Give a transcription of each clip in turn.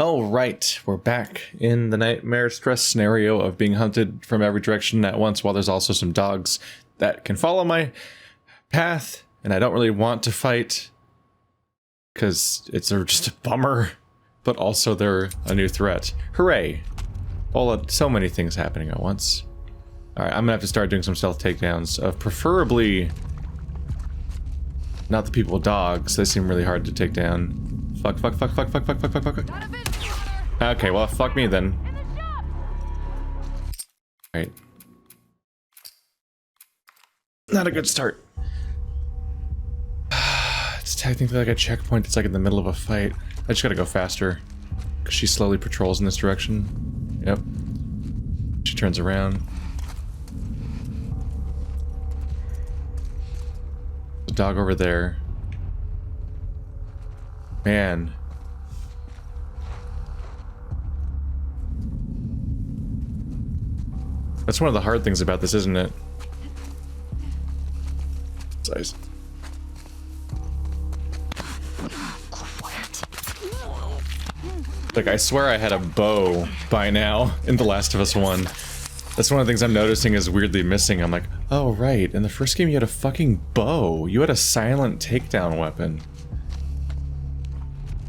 Oh, right. We're back in the nightmare stress scenario of being hunted from every direction at once, while there's also some dogs that can follow my path, and I don't really want to fight because it's just a bummer, but also they're a new threat. Hooray! So many things happening at once. Alright, I'm gonna have to start doing some stealth takedowns of preferably not the people with dogs. They seem really hard to take down. Fuck. Okay, well, fuck me then. Right. Not a good start. It's technically like a checkpoint that's like in the middle of a fight. I just gotta go faster. Because she slowly patrols in this direction. Yep. She turns around. The dog over there. Man. That's one of the hard things about this, isn't it? Size. Like, I swear I had a bow by now in The Last of Us 1. That's one of the things I'm noticing is weirdly missing. I'm like, oh right, in the first game you had a fucking bow. You had a silent takedown weapon.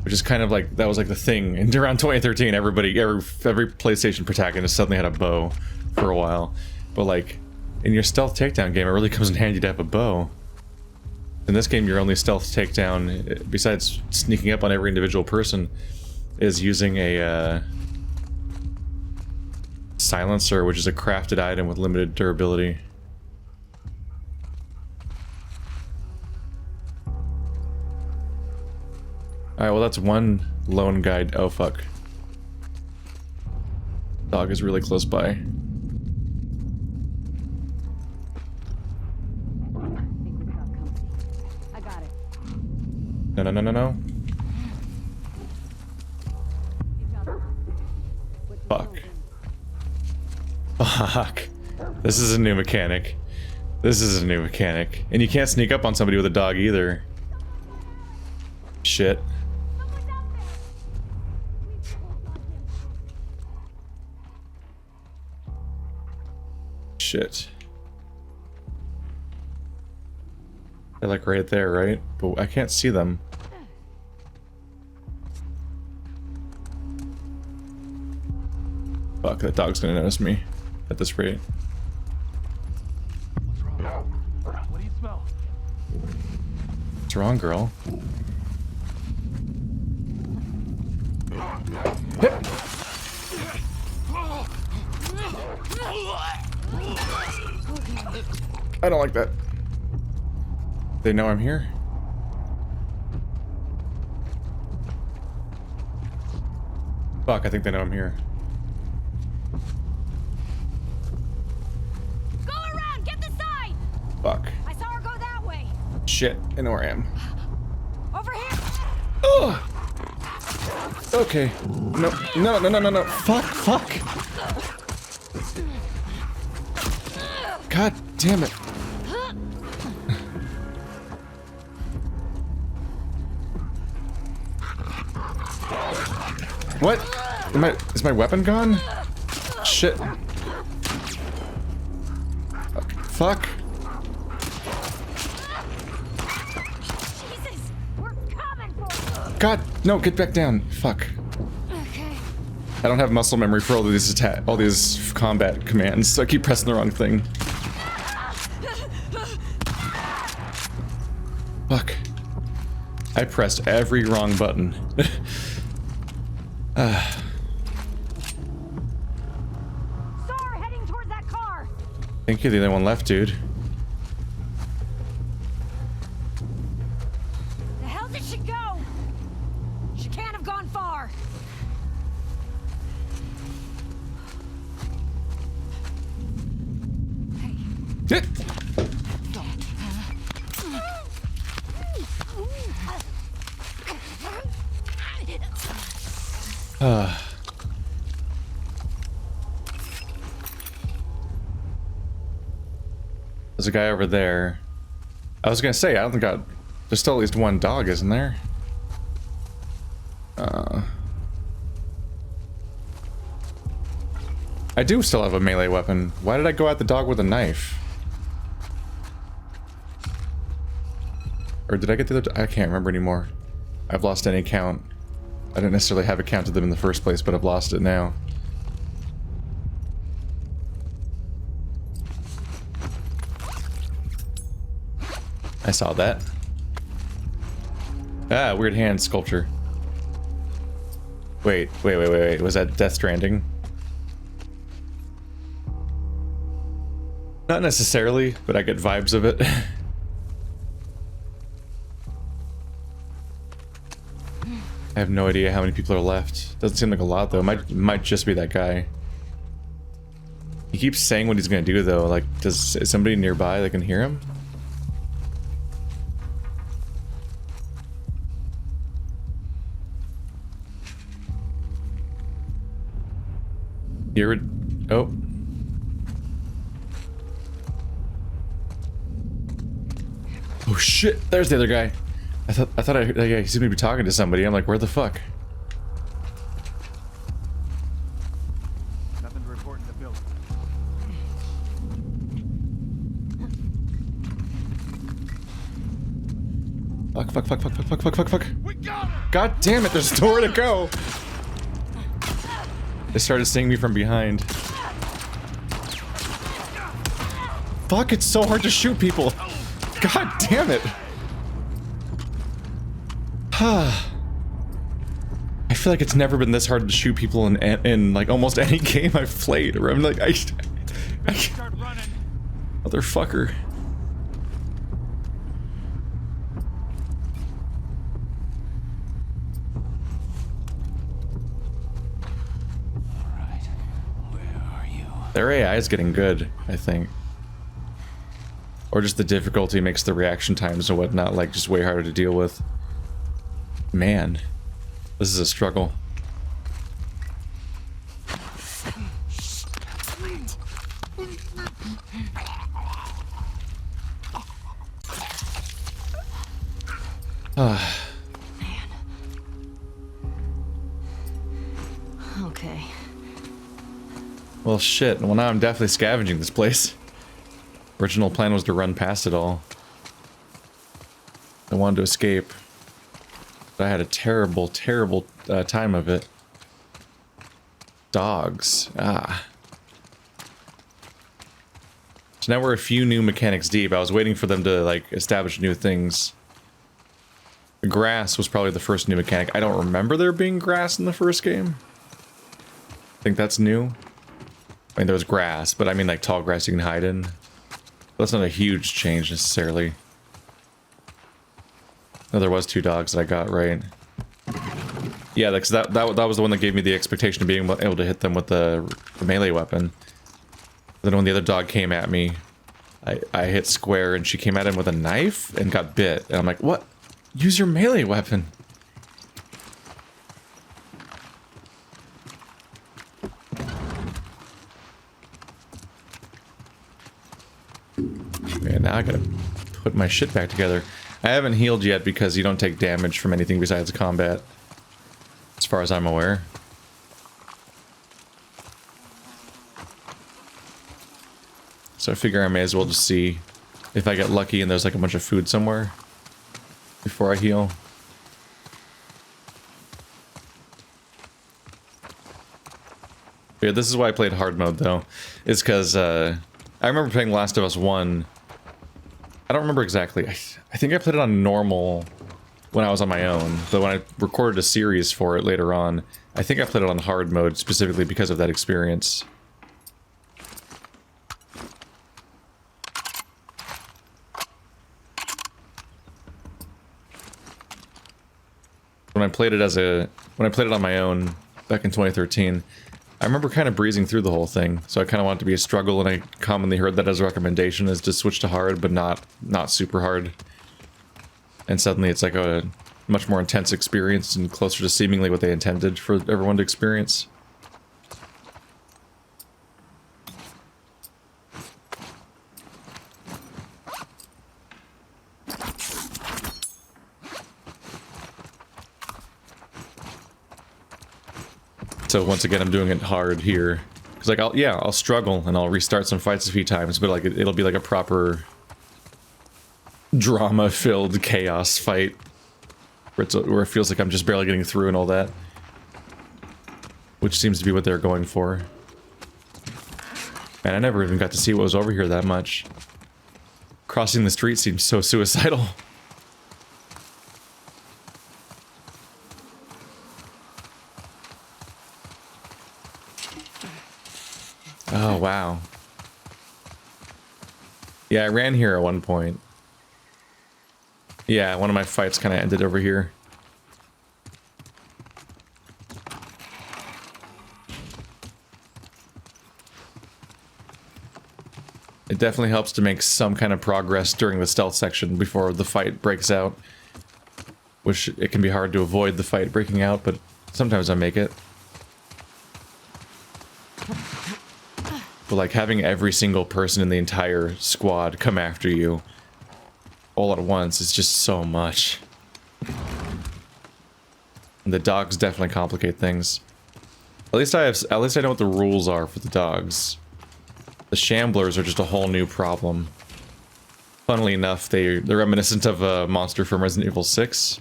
Which is kind of like, that was like the thing. And around 2013, every PlayStation protagonist suddenly had a bow for a while. But like, in your stealth takedown game, it really comes in handy to have a bow. In this game, your only stealth takedown, besides sneaking up on every individual person, is using a silencer, which is a crafted item with limited durability. Alright, well that's one lone guide. Oh fuck. Dog is really close by. I got it. No. Fuck. Fuck. This is a new mechanic. And you can't sneak up on somebody with a dog either. Shit. Shit. They're like right there, right? But I can't see them. Fuck, that dog's gonna notice me at this rate. What's wrong? What do you smell? What's wrong, girl? I don't like that. They know I'm here? Fuck, I think they know I'm here. Go around, get the side! Fuck. I saw her go that way. Shit, I know where I am. Over here! Ugh! Okay. No. Fuck. God damn it. What? Is my weapon gone? Shit. Fuck. Jesus! We're coming for you! God, no, get back down. Fuck. Okay. I don't have muscle memory for all these combat commands, so I keep pressing the wrong thing. Fuck. I pressed every wrong button. Saw her heading towards that car! I think you're the only one left, dude. The hell did she go? She can't have gone far. Hit! There's a guy over there. I was gonna say, I don't think there's still at least one dog, isn't there? I do still have a melee weapon. Why did I go at the dog with a knife? Or did I get the other? I can't remember anymore. I've lost any count. I didn't necessarily have a count of them in the first place, but I've lost it now. I saw that. Ah, weird hand sculpture. Wait. Was that Death Stranding? Not necessarily, but I get vibes of it. I have no idea how many people are left. Doesn't seem like a lot though. Might just be that guy. He keeps saying what he's gonna do though. Like, is somebody nearby that can hear him? Here it. Oh. Oh shit! There's the other guy. I thought I heard that guy. He seemed to be talking to somebody. I'm like, where the fuck? Nothing to report in the building. Fuck. We got her! God damn it, there's nowhere to go! They started seeing me from behind. Fuck, it's so hard to shoot people! God damn it! I feel like it's never been this hard to shoot people in like almost any game I've played. Where I'm like, Start running. motherfucker. Alright. Where are you? Their AI is getting good, I think. Or just the difficulty makes the reaction times and whatnot like just way harder to deal with. Man, this is a struggle. Okay. Well, shit. Well, now I'm definitely scavenging this place. Original plan was to run past it all. I wanted to escape. But I had a terrible time of it. Dogs. Ah. So now we're a few new mechanics deep. I was waiting for them to, like, establish new things. The grass was probably the first new mechanic. I don't remember there being grass in the first game. I think that's new. I mean, there was grass, but I mean, like, tall grass you can hide in. That's not a huge change, necessarily. No, there was 2 dogs that I got right. Yeah, because that was the one that gave me the expectation of being able to hit them with the melee weapon. Then when the other dog came at me, I hit square and she came at him with a knife and got bit. And I'm like, what? Use your melee weapon. Man, now I gotta put my shit back together. I haven't healed yet because you don't take damage from anything besides combat. As far as I'm aware. So I figure I may as well just see if I get lucky and there's like a bunch of food somewhere before I heal. Yeah, this is why I played hard mode though. Is because I remember playing Last of Us 1. I don't remember exactly. I think I played it on normal when I was on my own, but when I recorded a series for it later on, I think I played it on hard mode specifically because of that experience. When I played it on my own back in 2013, I remember kind of breezing through the whole thing, so I kind of want it to be a struggle, and I commonly heard that as a recommendation is to switch to hard, but not super hard. And suddenly it's like a much more intense experience and closer to seemingly what they intended for everyone to experience. So once again, I'm doing it hard here. Because like I'll struggle and I'll restart some fights a few times, but like it'll be like a proper drama-filled chaos fight where it feels like I'm just barely getting through and all that, which seems to be what they're going for. Man, I never even got to see what was over here that much. Crossing the street seems so suicidal. Oh, wow. Yeah, I ran here at one point. Yeah, one of my fights kind of ended over here. It definitely helps to make some kind of progress during the stealth section before the fight breaks out. Which it can be hard to avoid the fight breaking out, but sometimes I make it. But like having every single person in the entire squad come after you all at once is just so much. And the dogs definitely complicate things. At least I know what the rules are for the dogs. The shamblers are just a whole new problem. Funnily enough, they're reminiscent of a monster from Resident Evil 6.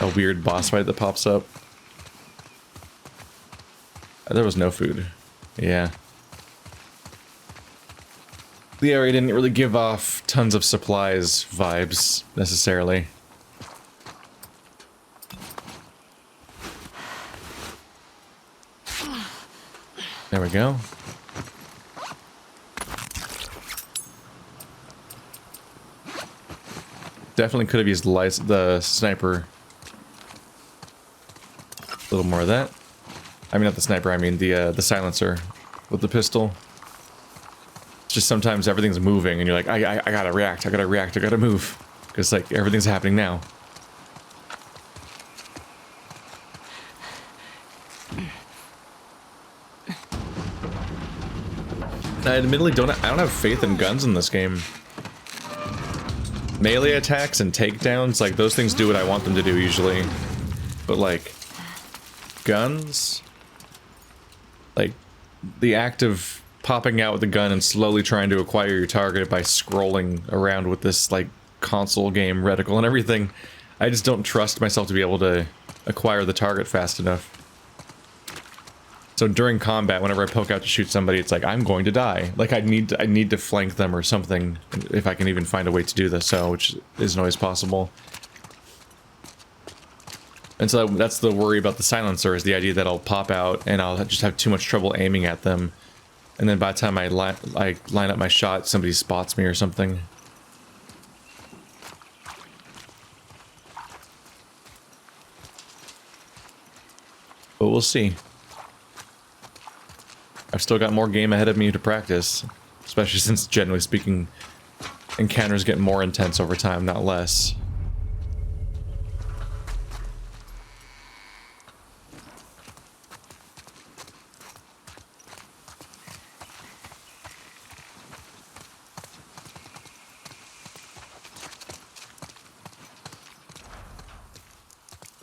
A weird boss fight that pops up. There was no food. Yeah. The area didn't really give off tons of supplies vibes, necessarily. There we go. Definitely could have used the sniper. A little more of that. I mean, not the sniper, I mean the silencer with the pistol. It's just sometimes everything's moving and you're like, I gotta react, I gotta move. Because like everything's happening now. I admittedly don't have faith in guns in this game. Melee attacks and takedowns, like those things do what I want them to do usually. But like guns, like the act of popping out with the gun and slowly trying to acquire your target by scrolling around with this like console game reticle and everything, I just don't trust myself to be able to acquire the target fast enough. So during combat, whenever I poke out to shoot somebody, it's like I'm going to die. Like I need to flank them or something if I can even find a way to do this. So which isn't always possible. And so that's the worry about the silencer, is the idea that I'll pop out and I'll just have too much trouble aiming at them. And then by the time I line up my shot, somebody spots me or something. But we'll see. I've still got more game ahead of me to practice. Especially since, generally speaking, encounters get more intense over time, not less.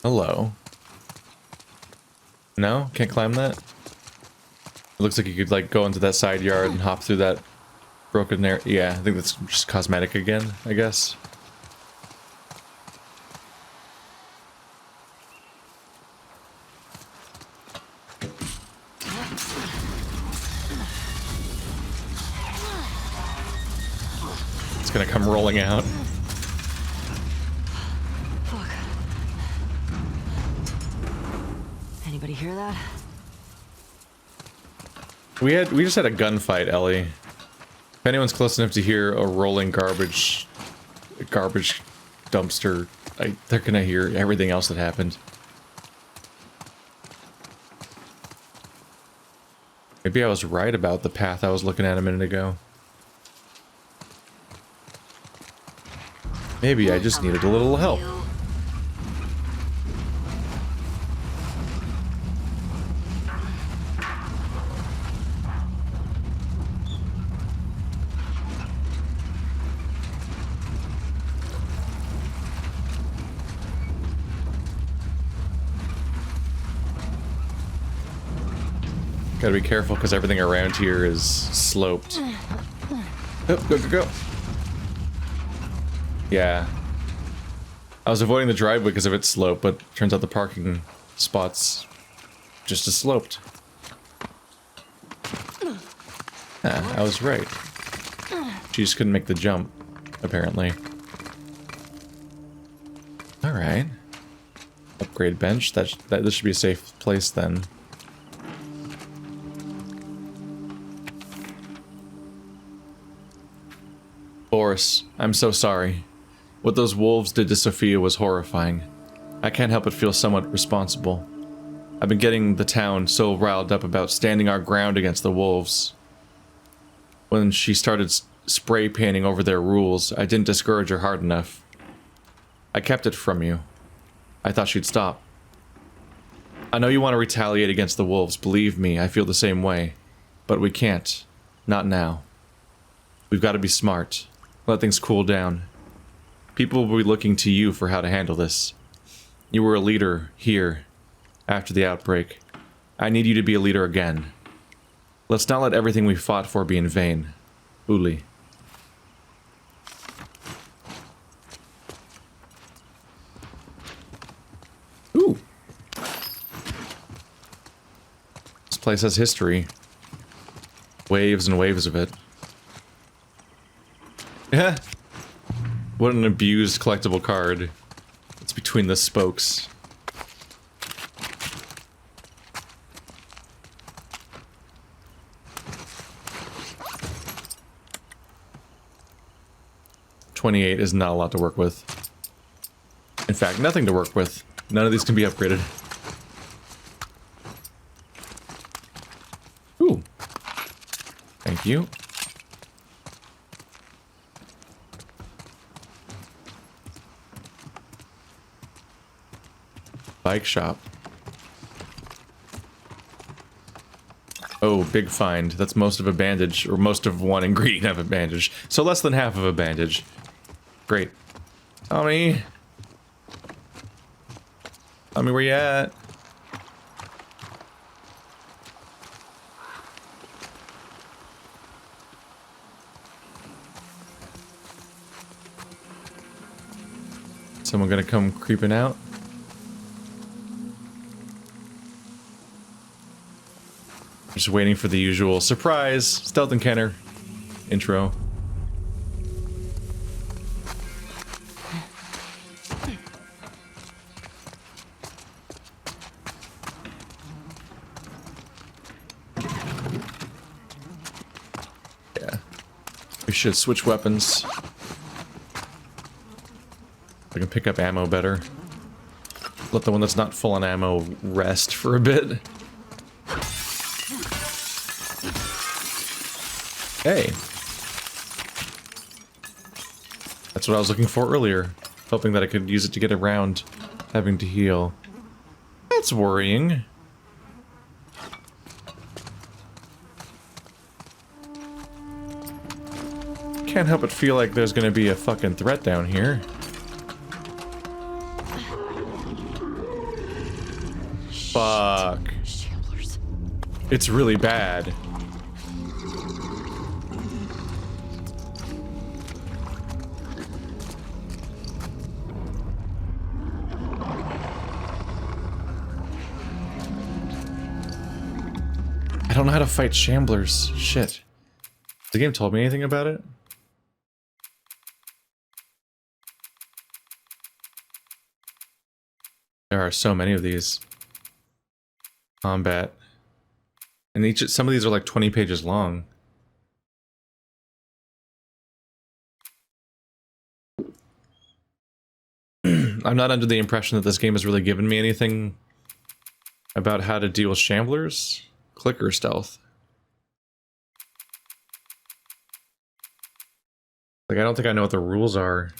Hello. No? Can't climb that? It looks like you could like go into that side yard and hop through that broken area. Yeah, I think that's just cosmetic again, I guess. It's gonna come rolling out. Fuck. Anybody hear that? We just had a gunfight, Ellie. If anyone's close enough to hear a rolling garbage dumpster, they're gonna hear everything else that happened. Maybe I was right about the path I was looking at a minute ago. Maybe I just needed a little help. Gotta be careful because everything around here is sloped. Oh, go, go, go. Yeah. I was avoiding the driveway because of its slope, but turns out the parking spot's just as sloped. Ah, I was right. She just couldn't make the jump, apparently. Alright. Upgrade bench. This should be a safe place then. Boris, I'm so sorry. What those wolves did to Sophia was horrifying. I can't help but feel somewhat responsible. I've been getting the town so riled up about standing our ground against the wolves. When she started spray painting over their rules, I didn't discourage her hard enough. I kept it from you. I thought she'd stop. I know you want to retaliate against the wolves, believe me, I feel the same way. But we can't. Not now. We've got to be smart. Let things cool down. People will be looking to you for how to handle this. You were a leader here, after the outbreak. I need you to be a leader again. Let's not let everything we fought for be in vain. Uli. Ooh. This place has history. Waves and waves of it. Yeah. What an abused collectible card. It's between the spokes. $28 is not a lot to work with. In fact, nothing to work with. None of these can be upgraded. Ooh. Thank you. Bike shop. Oh, big find. That's most of a bandage, or most of one ingredient of a bandage. So less than half of a bandage. Great. Tommy! Tommy, where you at? Someone gonna come creeping out? Just waiting for the usual surprise stealth encounter intro. Yeah. We should switch weapons. I can pick up ammo better. Let the one that's not full on ammo rest for a bit. Hey. That's what I was looking for earlier. Hoping that I could use it to get around having to heal. That's worrying. Can't help but feel like there's gonna be a fucking threat down here. Fuck. Shamblers. It's really bad. I don't know how to fight shamblers. Shit. Has the game told me anything about it? There are so many of these. Combat. And some of these are like 20 pages long. I'm not under the impression that this game has really given me anything about how to deal with shamblers. Clicker stealth. Like, I don't think I know what the rules are.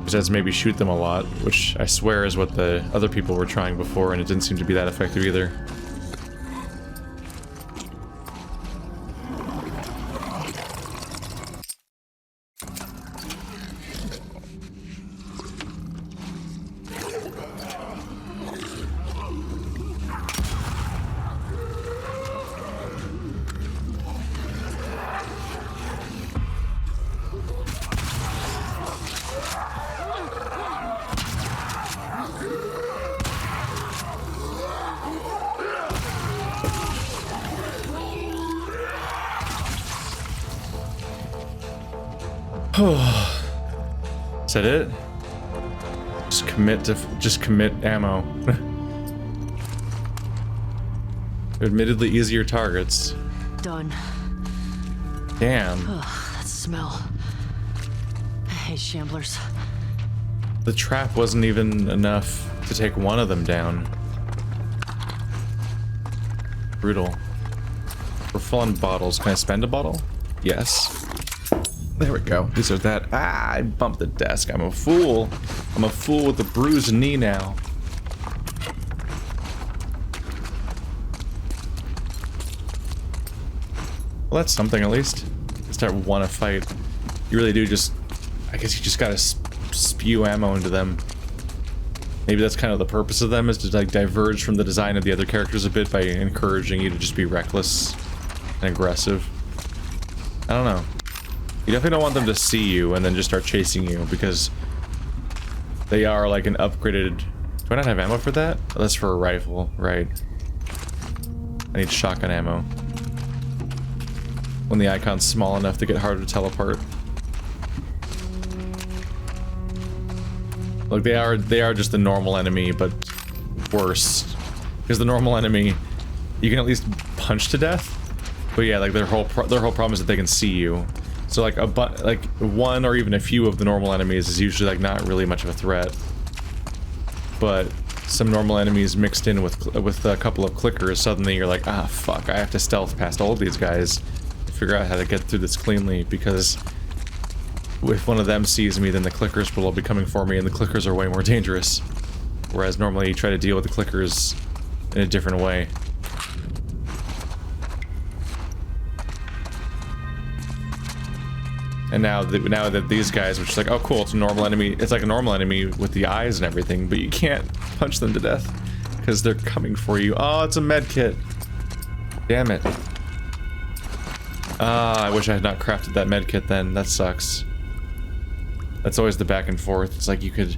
Besides maybe shoot them a lot, which I swear is what the other people were trying before, and it didn't seem to be that effective either. Is that it? Just commit ammo. Admittedly easier targets. Done. Damn. Ugh, that smell. I hate shamblers. The trap wasn't even enough to take one of them down. Brutal. We're full on bottles. Can I spend a bottle? Yes. There we go. These are that. Ah, I bumped the desk. I'm a fool. I'm a fool with a bruised knee now. Well, that's something at least. Start want to fight. You really do just. I guess you just gotta spew ammo into them. Maybe that's kind of the purpose of them, is to like diverge from the design of the other characters a bit by encouraging you to just be reckless and aggressive. I don't know. You definitely don't want them to see you and then just start chasing you, because they are like an upgraded... Do I not have ammo for that? Oh, that's for a rifle, right. I need shotgun ammo. When the icon's small enough to get harder to tell apart. Like they are just the normal enemy, but worse. Because the normal enemy, you can at least punch to death. But yeah, like their whole problem is that they can see you. So like one or even a few of the normal enemies is usually like not really much of a threat. But some normal enemies mixed in with a couple of clickers, suddenly you're like, ah, fuck, I have to stealth past all of these guys to figure out how to get through this cleanly, because if one of them sees me, then the clickers will all be coming for me, and the clickers are way more dangerous. Whereas normally you try to deal with the clickers in a different way. And now that these guys, which is like, oh cool, it's a normal enemy, it's like a normal enemy with the eyes and everything, but you can't punch them to death because they're coming for you. Oh, it's a med kit. Damn it. Ah, I wish I had not crafted that med kit then. That sucks. That's always the back and forth. It's like you could...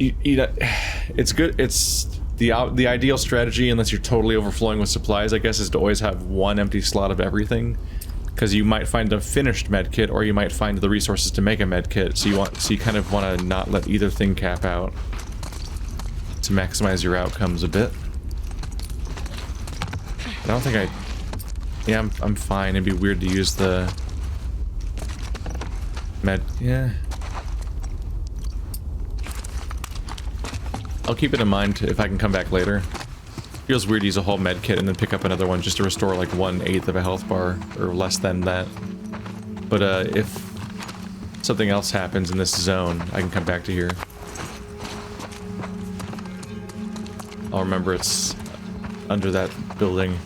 It's good. It's the ideal strategy, unless you're totally overflowing with supplies, I guess, is to always have one empty slot of everything. Because you might find a finished medkit, or you might find the resources to make a medkit. So you kind of want to not let either thing cap out to maximize your outcomes a bit. I don't think yeah, I'm fine. It'd be weird to use the yeah. I'll keep it in mind if I can come back later. Feels weird to use a whole med kit and then pick up another one just to restore like 1/8 of a health bar, or less than that. But if something else happens in this zone, I can come back to here. I'll remember it's under that building.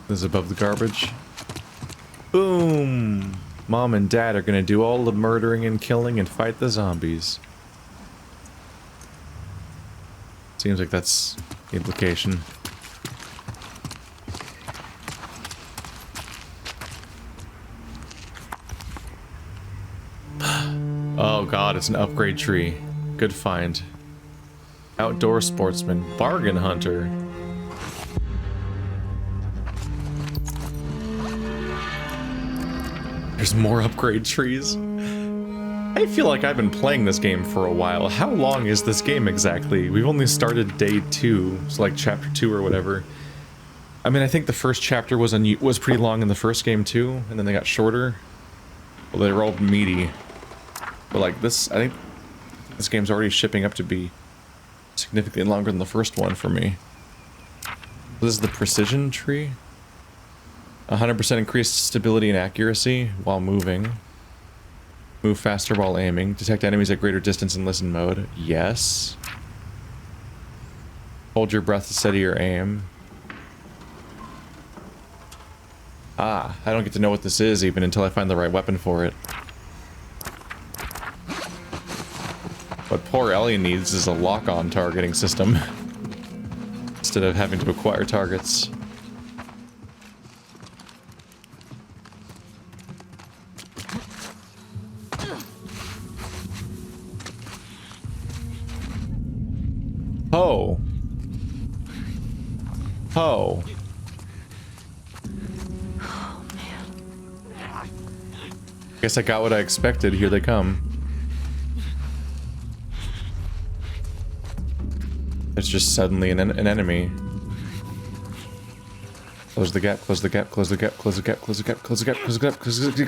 This is above the garbage. Boom! Mom and Dad are gonna do all the murdering and killing and fight the zombies. Seems like that's the implication. Oh god, it's an upgrade tree. Good find. Outdoor sportsman. Bargain hunter. There's more upgrade trees. I feel like I've been playing this game for a while. How long is this game exactly? We've only started day 2, so like chapter 2 or whatever. I mean, I think the first chapter was pretty long in the first game too, and then they got shorter. Well, they were all meaty. But like this, I think this game's already shipping up to be significantly longer than the first one for me. This is the precision tree. 100% increased stability and accuracy while moving. Move faster while aiming. Detect enemies at greater distance in listen mode. Yes. Hold your breath to steady your aim. Ah, I don't get to know what this is even until I find the right weapon for it. What poor Ellie needs is a lock-on targeting system. Instead of having to acquire targets. Oh. Guess I got what I expected. Here they come. It's just suddenly an enemy. Close the gap, close the gap, close the gap, close the gap, close the gap, close the gap, close the gap, close the gap.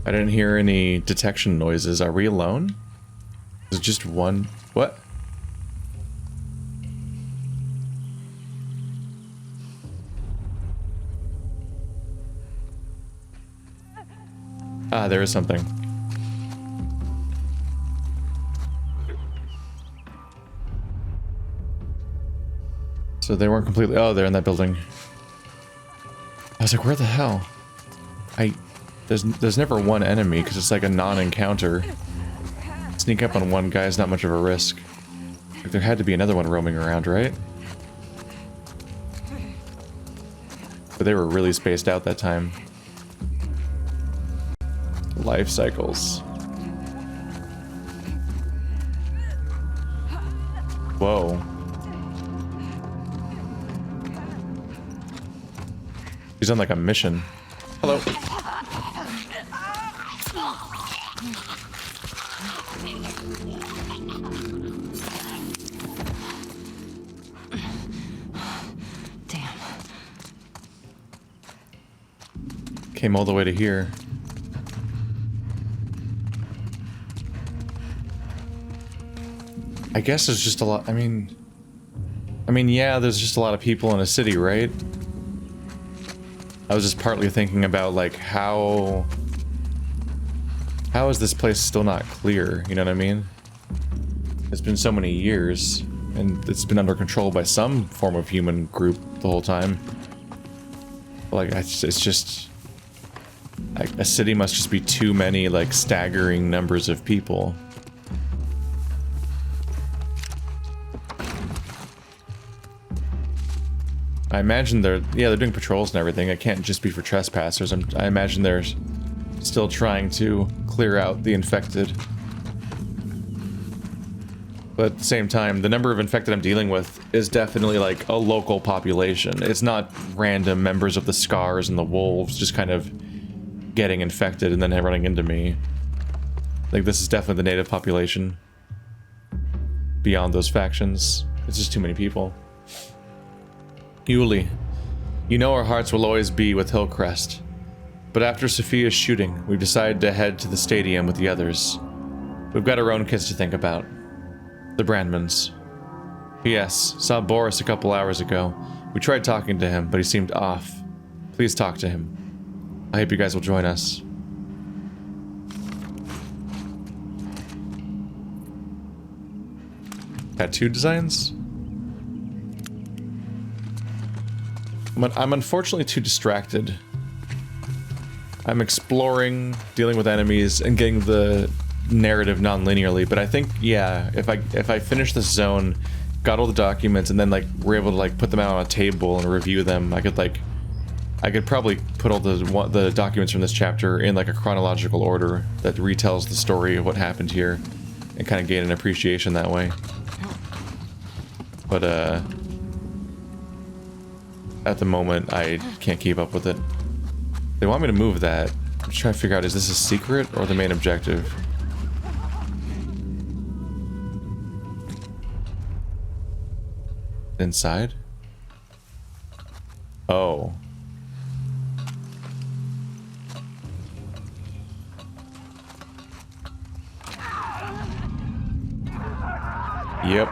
I didn't hear any detection noises. Are we alone? Is it just one? What? Ah, there is something. So they weren't completely... Oh, they're in that building. I was like, where the hell? There's never one enemy, because it's like a non-encounter. Sneak up on one guy is not much of a risk. Like, there had to be another one roaming around, right? But they were really spaced out that time. Life cycles. Whoa. He's on like a mission. Hello. Damn. Came all the way to here. I guess there's just a lot. I mean, yeah, there's just a lot of people in a city, right? I was just partly thinking about, like, how is this place still not clear? You know what I mean? It's been so many years, and it's been under control by some form of human group the whole time. Like, it's just... Like, a city must just be too many, like, staggering numbers of people. I imagine they're doing patrols and everything. It can't just be for trespassers. I imagine they're still trying to clear out the infected. But at the same time, the number of infected I'm dealing with is definitely like a local population. It's not random members of the Scars and the Wolves just kind of getting infected and then running into me. Like, this is definitely the native population. Beyond those factions. It's just too many people. Yuli, you know our hearts will always be with Hillcrest. But after Sophia's shooting, we've decided to head to the stadium with the others. We've got our own kids to think about. The Brandmans. P.S. Saw Boris a couple hours ago. We tried talking to him, but he seemed off. Please talk to him. I hope you guys will join us. Tattoo designs? I'm unfortunately too distracted. I'm exploring, dealing with enemies, and getting the narrative non-linearly, but I think, yeah, if I finish this zone, got all the documents, and then, like, we're able to, like, put them out on a table and review them, I could probably put all the documents from this chapter in, like, a chronological order that retells the story of what happened here, and kind of gain an appreciation that way. But, at the moment, I can't keep up with it. They want me to move that. I'm just trying to figure out, is this a secret or the main objective? Inside? Oh. Yep.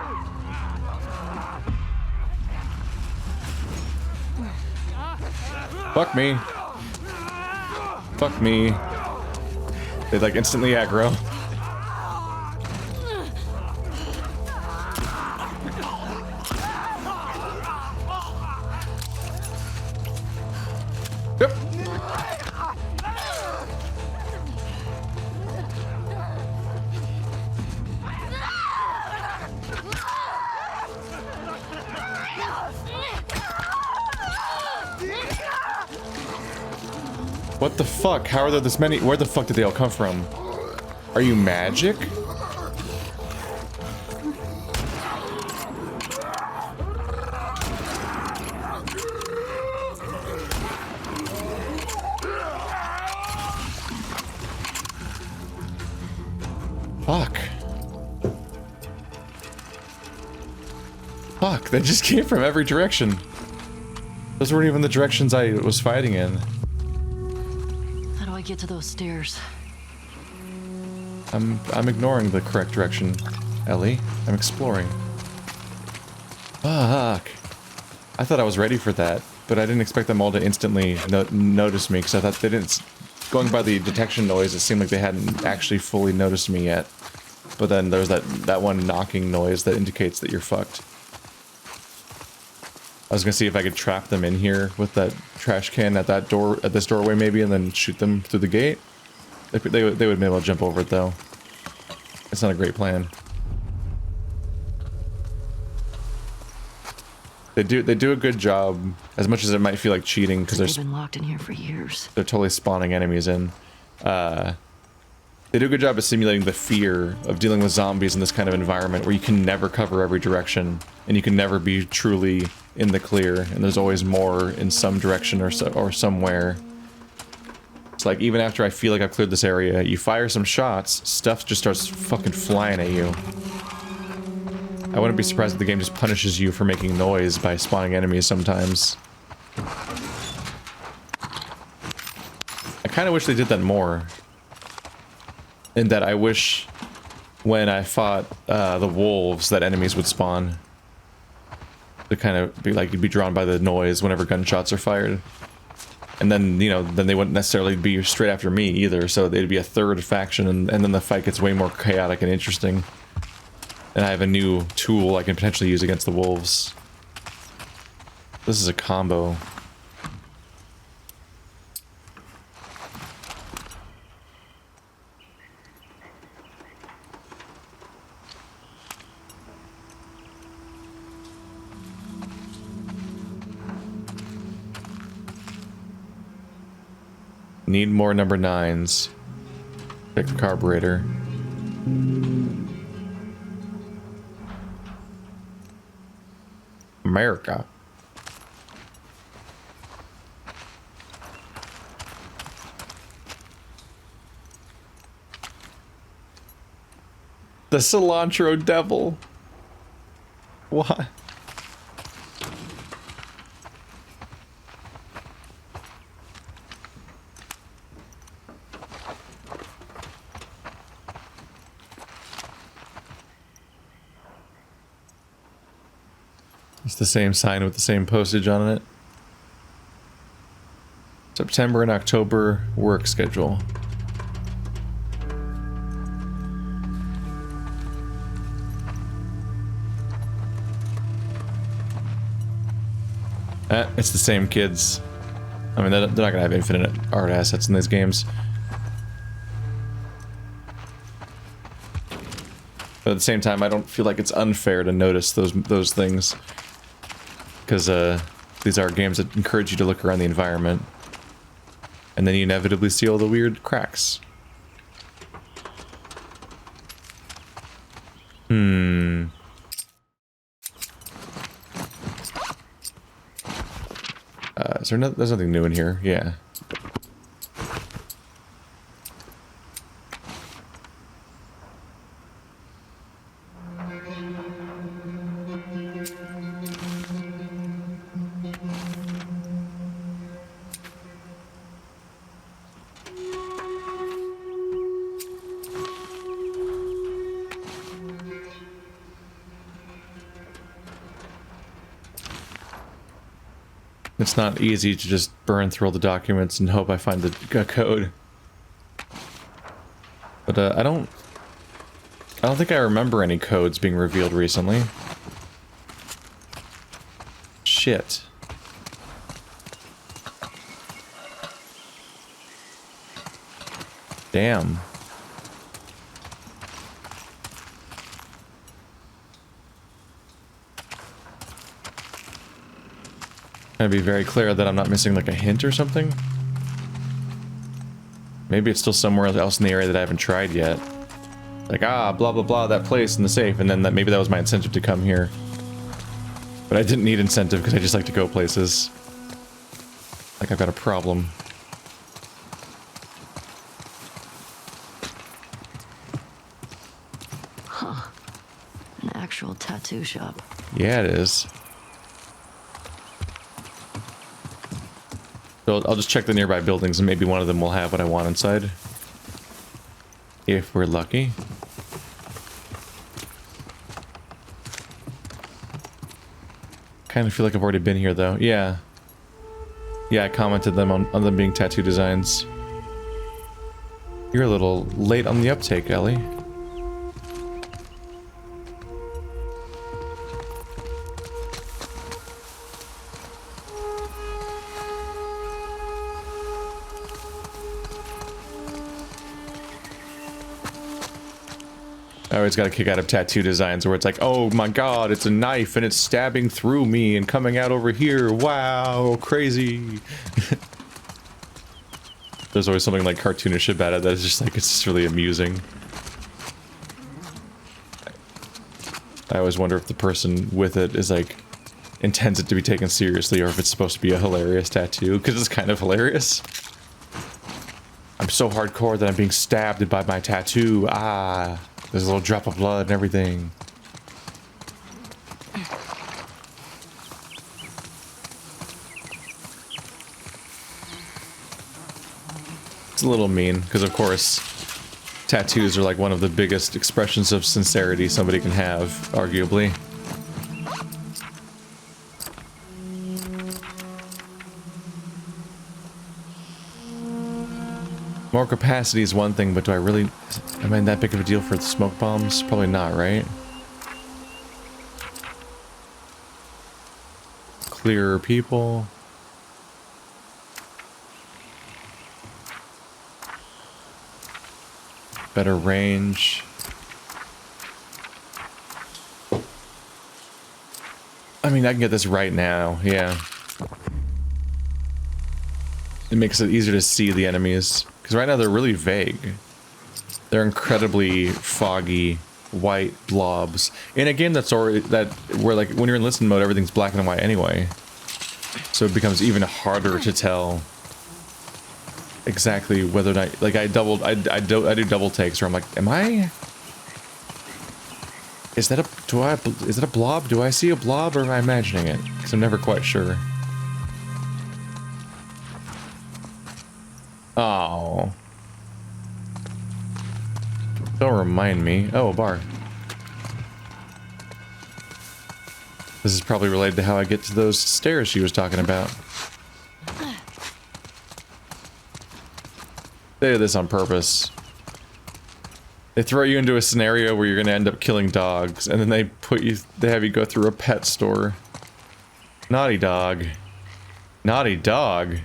Fuck me. Fuck me. They like instantly aggro. Yep. What the fuck? How are there this many? Where the fuck did they all come from? Are you magic? Fuck. Fuck, they just came from every direction. Those weren't even the directions I was fighting in. How do I get to those stairs? I'm ignoring the correct direction, Ellie. I'm exploring. Fuck. I thought I was ready for that, but I didn't expect them all to instantly notice me, because I thought they didn't... Going by the detection noise, it seemed like they hadn't actually fully noticed me yet. But then there's that one knocking noise that indicates that you're fucked. I was gonna see if I could trap them in here with that trash can at that door, at this doorway maybe, and then shoot them through the gate. They would be able to jump over it though. It's not a great plan. They do a good job, as much as it might feel like cheating, because They've been locked in here for years. they're totally spawning enemies in. They do a good job of simulating the fear of dealing with zombies in this kind of environment where you can never cover every direction and you can never be truly in the clear, and there's always more in some direction or somewhere. It's like, even after I feel like I've cleared this area, you fire some shots, stuff just starts fucking flying at you. I wouldn't be surprised if the game just punishes you for making noise by spawning enemies sometimes. I kind of wish they did that more. In that I wish when I fought the wolves that enemies would spawn. To kind of be like, you'd be drawn by the noise whenever gunshots are fired. And then, you know, then they wouldn't necessarily be straight after me either, so they'd be a third faction, and then the fight gets way more chaotic and interesting. And I have a new tool I can potentially use against the wolves. This is a combo. Need more number 9s. Check the carburetor. America. The cilantro devil. What? It's the same sign with the same postage on it. September and October work schedule. It's the same kids. I mean, they're not gonna have infinite art assets in these games. But at the same time, I don't feel like it's unfair to notice those things. Because these are games that encourage you to look around the environment. And then you inevitably see all the weird cracks. Is there there's nothing new in here? Yeah. It's not easy to just burn through all the documents and hope I find the code. But I don't think I remember any codes being revealed recently. Shit. Damn. I'd be very clear that I'm not missing like a hint or something. Maybe it's still somewhere else in the area that I haven't tried yet. Like, ah, blah, blah, blah, that place in the safe. And then maybe that was my incentive to come here. But I didn't need incentive because I just like to go places. Like I've got a problem. Huh. An actual tattoo shop. Yeah, it is. So I'll just check the nearby buildings and maybe one of them will have what I want inside. If we're lucky. Kind of feel like I've already been here though. Yeah. Yeah, I commented them on them being tattoo designs. You're a little late on the uptake, Ellie. I always got a kick out of tattoo designs where it's like, oh my god, it's a knife and it's stabbing through me and coming out over here. Wow, crazy. There's always something like cartoonish about it that is just like, it's just really amusing. I always wonder if the person with it is like, intends it to be taken seriously or if it's supposed to be a hilarious tattoo, because it's kind of hilarious. I'm so hardcore that I'm being stabbed by my tattoo. Ah. There's a little drop of blood and everything. It's a little mean, because of course, tattoos are like one of the biggest expressions of sincerity somebody can have, arguably. More capacity is one thing, but do I really... Am I that big of a deal for the smoke bombs? Probably not, right? Clearer people. Better range. I mean, I can get this right now, yeah. It makes it easier to see the enemies. Because right now they're really vague. They're incredibly foggy, white blobs. In a game that's already, where like, when you're in listen mode, everything's black and white anyway. So it becomes even harder to tell exactly whether or not, like I do double takes where I'm like, am I? Is that a blob? Do I see a blob or am I imagining it? Because I'm never quite sure. Oh. Don't remind me. Oh, a bar. This is probably related to how I get to those stairs she was talking about. They did this on purpose. They throw you into a scenario where you're gonna end up killing dogs, and then they have you go through a pet store. Naughty dog. Naughty dog.